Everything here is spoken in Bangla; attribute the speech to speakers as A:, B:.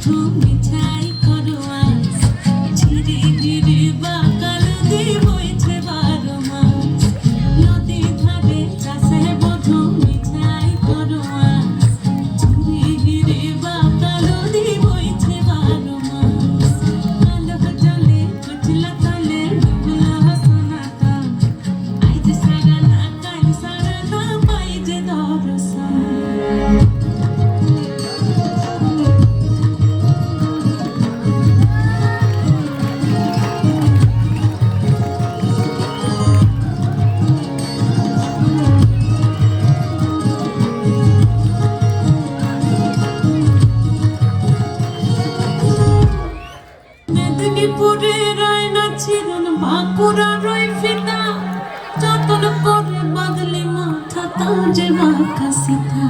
A: বধূ মিঠাই করো আজ ঝিরি ঝিরি বাঁকাল দিয়ে বইছে 12 মাস নদী ধারে কাছে বধূ মিঠাই করো আজ ঝিরি ঝিরি বাঁকাল দিয়ে বইছে 12 মাস কালো জলে কুচলা তলে ডুবলো সোনাটা আইজ সারা না কাল সারা না পাই যে দরসা মেদিনীপুরের আয়না ছিলেন বাঁকুড়ার ওই ফিতা যতন করে বাদলি মাথা তাও যে বাঁকা সীতা